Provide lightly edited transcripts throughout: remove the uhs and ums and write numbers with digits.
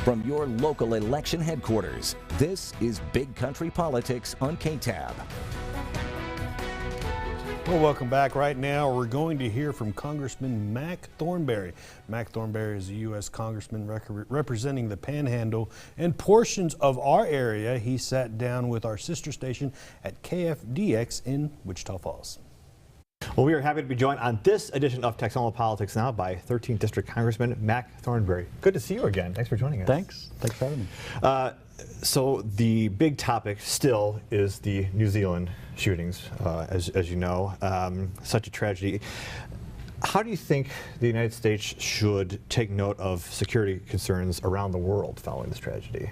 From your local election headquarters, this is Big Country Politics on KTAB. Well, welcome back. Right now, we're going to hear from Congressman Mac Thornberry. Mac Thornberry is a U.S. Congressman representing the Panhandle and portions of our area. He sat down with our sister station at KFDX in Wichita Falls. Well, we are happy to be joined on this edition of Texoma Politics Now by 13th District Congressman Mac Thornberry. Good to see you again. Thanks for joining us. Thanks for having me. So the big topic still is the New Zealand shootings, as you know. Such a tragedy. How do you think the United States should take note of security concerns around the world following this tragedy?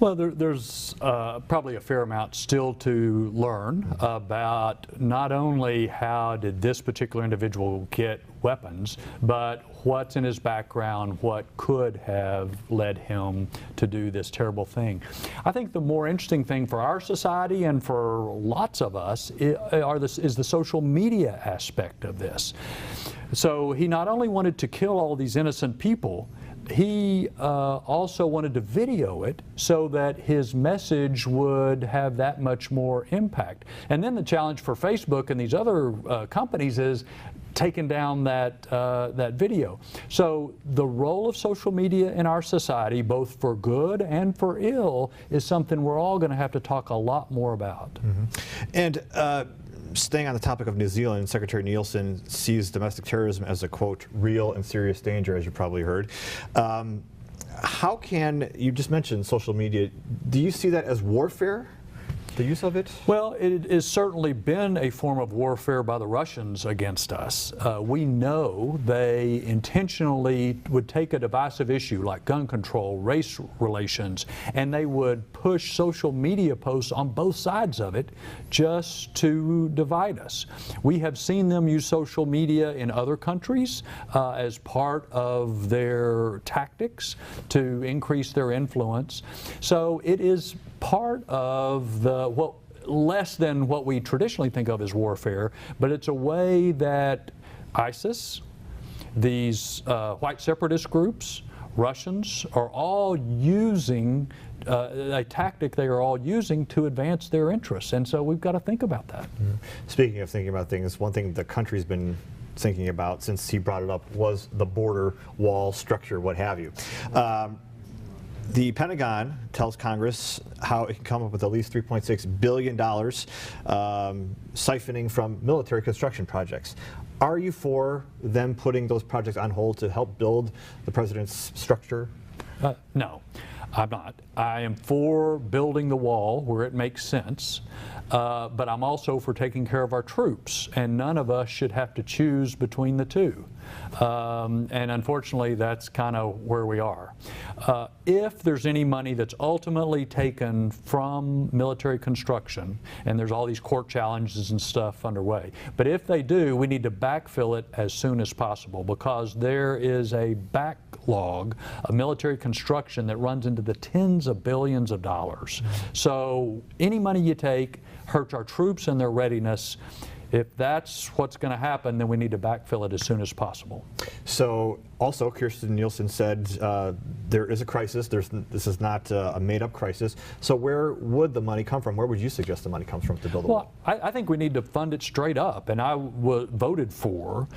Well, there's probably a fair amount still to learn about not only how did this particular individual get weapons, but what's in his background, what could have led him to do this terrible thing. I think the more interesting thing for our society and for lots of us is the social media aspect of this. So he not only wanted to kill all these innocent people, he also wanted to video it so that his message would have that much more impact. And then the challenge for Facebook and these other companies is taking down that video. So the role of social media in our society, both for good and for ill, is something we're all going to have to talk a lot more about. Mm-hmm. And staying on the topic of New Zealand, Secretary Nielsen sees domestic terrorism as a, quote, real and serious danger, as you probably heard. How can, you just mentioned social media, do you see that as warfare? The use of it? Well, it has certainly been a form of warfare by the Russians against us. We know they intentionally would take a divisive issue like gun control, race relations, and they would push social media posts on both sides of it just to divide us. We have seen them use social media in other countries as part of their tactics to increase their influence. So it is part of the less than what we traditionally think of as warfare, but it's a way that ISIS, these white separatist groups, Russians are all using a tactic they are all using to advance their interests, and so we've got to think about that. Mm-hmm. Speaking of thinking about things, one thing the country's been thinking about since he brought it up was the border wall structure, what have you. The Pentagon tells Congress how it can come up with at least $3.6 billion siphoning from military construction projects. Are you for them putting those projects on hold to help build the president's structure? No, I'm not. I am for building the wall where it makes sense, but I'm also for taking care of our troops, and none of us should have to choose between the two. And unfortunately, that's kind of where we are. If there's any money that's ultimately taken from military construction, and there's all these court challenges and stuff underway, but if they do, we need to backfill it as soon as possible, because there is a backlog of military construction that runs into the tens of billions of dollars. So any money you take hurts our troops and their readiness. If that's what's going to happen, then we need to backfill it as soon as possible. So also, Kirstjen Nielsen said there is a crisis. This is not a made-up crisis. So where would the money come from? Where would you suggest the money comes from to build a wall? Well, I think we need to fund it straight up, and I voted for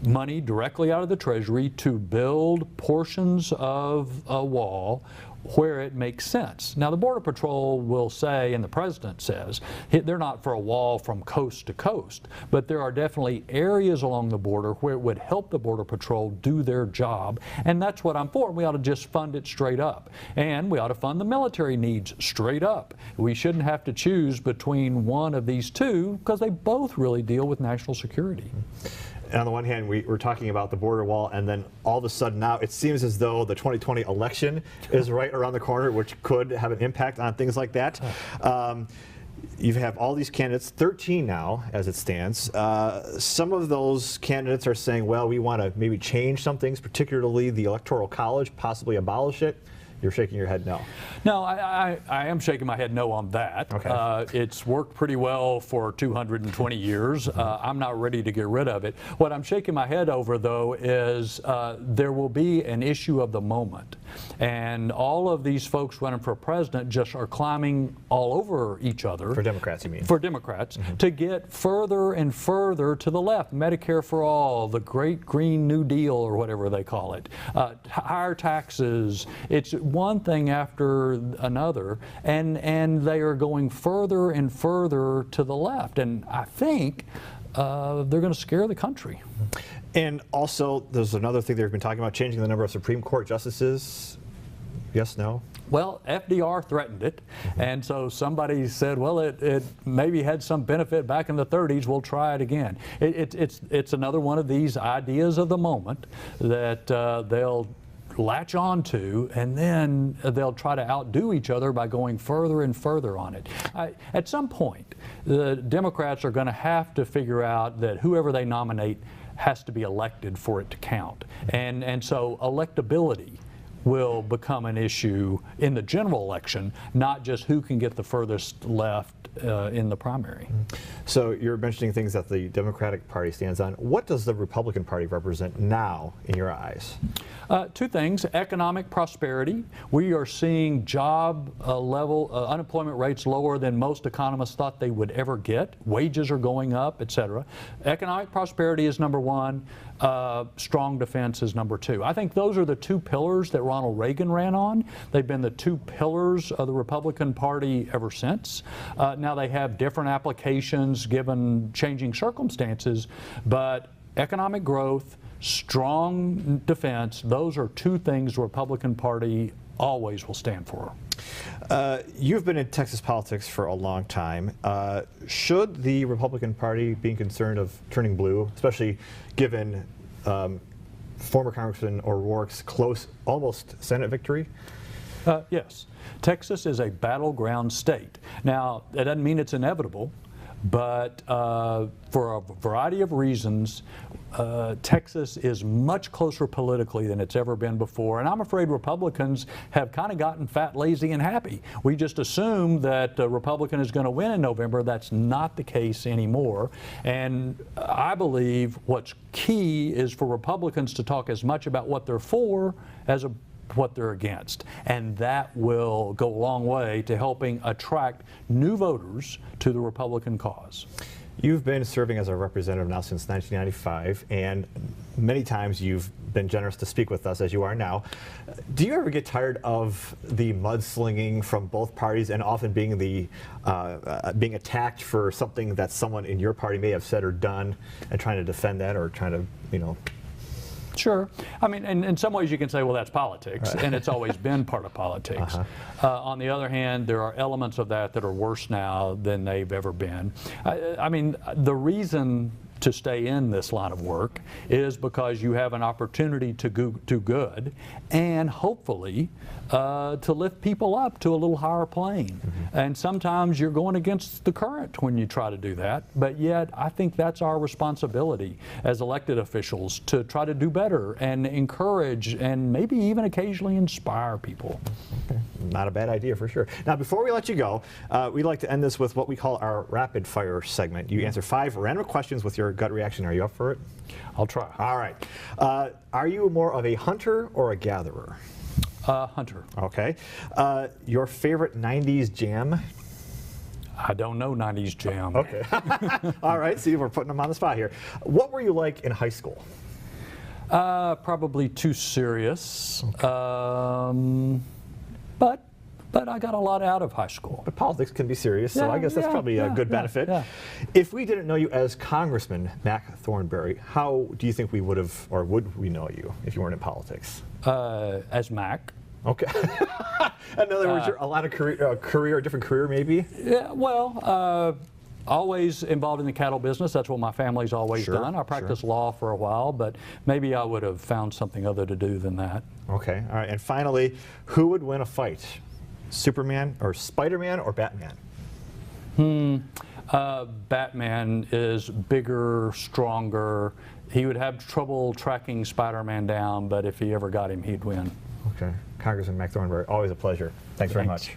money directly out of the Treasury to build portions of a wall where it makes sense. Now, the Border Patrol will say, and the President says, they're not for a wall from coast to coast, but there are definitely areas along the border where it would help the Border Patrol do their job, and that's what I'm for. We ought to just fund it straight up, and we ought to fund the military needs straight up. We shouldn't have to choose between one of these two, because they both really deal with national security. On the one hand, we're talking about the border wall, and then all of a sudden now it seems as though the 2020 election is right around the corner, which could have an impact on things like that. You have all these candidates, 13 now as it stands. Some of those candidates are saying, well, we want to maybe change some things, particularly the Electoral College, possibly abolish it. You're shaking your head no. No, I am shaking my head no on that. Okay. It's worked pretty well for 220 years. I'm not ready to get rid of it. What I'm shaking my head over, though, is there will be an issue of the moment. And all of these folks running for president just are climbing all over each other. For Democrats, you mean? For Democrats, to get further and further to the left. Medicare for all, the Great Green New Deal, or whatever they call it, higher taxes. It's one thing after another, and they are going further and further to the left. And I think they're going to scare the country. And also, there's another thing they've been talking about, changing the number of Supreme Court justices. Yes, no? Well, FDR threatened it, and so somebody said, well, it maybe had some benefit back in the 30s, we'll try it again. It's another one of these ideas of the moment that they'll latch on to, and then they'll try to outdo each other by going further and further on it. At some point, the Democrats are going to have to figure out that whoever they nominate has to be elected for it to count. And so electability will become an issue in the general election, not just who can get the furthest left in the primary. So you're mentioning things that the Democratic Party stands on. What does the Republican Party represent now in your eyes? Two things: economic prosperity. We are seeing job level unemployment rates lower than most economists thought they would ever get. Wages are going up, etc. Economic prosperity is number one. Strong defense is number two. I think those are the two pillars that Ronald Reagan ran on. They've been the two pillars of the Republican Party ever since. Now they have different applications given changing circumstances, but economic growth, strong defense, those are two things the Republican Party always will stand for. You've been in Texas politics for a long time. Should the Republican Party be concerned of turning blue, especially given former Congressman O'Rourke's close, almost Senate victory? Yes. Texas is a battleground state. Now, that doesn't mean it's inevitable, but for a variety of reasons, Texas is much closer politically than it's ever been before. And I'm afraid Republicans have kind of gotten fat, lazy, and happy. We just assume that a Republican is going to win in November. That's not the case anymore. And I believe what's key is for Republicans to talk as much about what they're for as what they're against. And that will go a long way to helping attract new voters to the Republican cause. You've been serving as a representative now since 1995, and many times you've been generous to speak with us, as you are now. Do you ever get tired of the mudslinging from both parties, and often being being attacked for something that someone in your party may have said or done, and trying to defend that, or trying to, you know? Sure. I mean, in some ways you can say, well, that's politics, and it's always been part of politics. On the other hand, there are elements of that that are worse now than they've ever been. I mean, the reason to stay in this line of work is because you have an opportunity to do good, and hopefully to lift people up to a little higher plane. And sometimes you're going against the current when you try to do that, but yet I think that's our responsibility as elected officials, to try to do better and encourage and maybe even occasionally inspire people. Okay. Not a bad idea, for sure. Now, before we let you go, we'd like to end this with what we call our rapid fire segment. You answer 5 random questions with your gut reaction. Are you up for it? I'll try. All right. Are you more of a hunter or a gatherer? Hunter. Okay. Your favorite 90s jam? I don't know 90s jam. Okay. All right. See, we're putting them on the spot here. What were you like in high school? Probably too serious. Okay. But I got a lot out of high school. But politics can be serious, so Yeah, I guess that's probably a good benefit. Yeah. If we didn't know you as Congressman Mac Thornberry, how do you think we would have, or would we know you if you weren't in politics? As Mac. Okay. In other words, you're a lot of a different career maybe? Yeah, well, always involved in the cattle business. That's what my family's always done. I practiced law for a while, but maybe I would have found something other to do than that. Okay, all right. And finally, who would win a fight? Superman or Spider-Man or Batman? Batman is bigger, stronger. He would have trouble tracking Spider-Man down, but if he ever got him, he'd win. Okay. Congressman Mac Thornberry, always a pleasure. Thanks very much.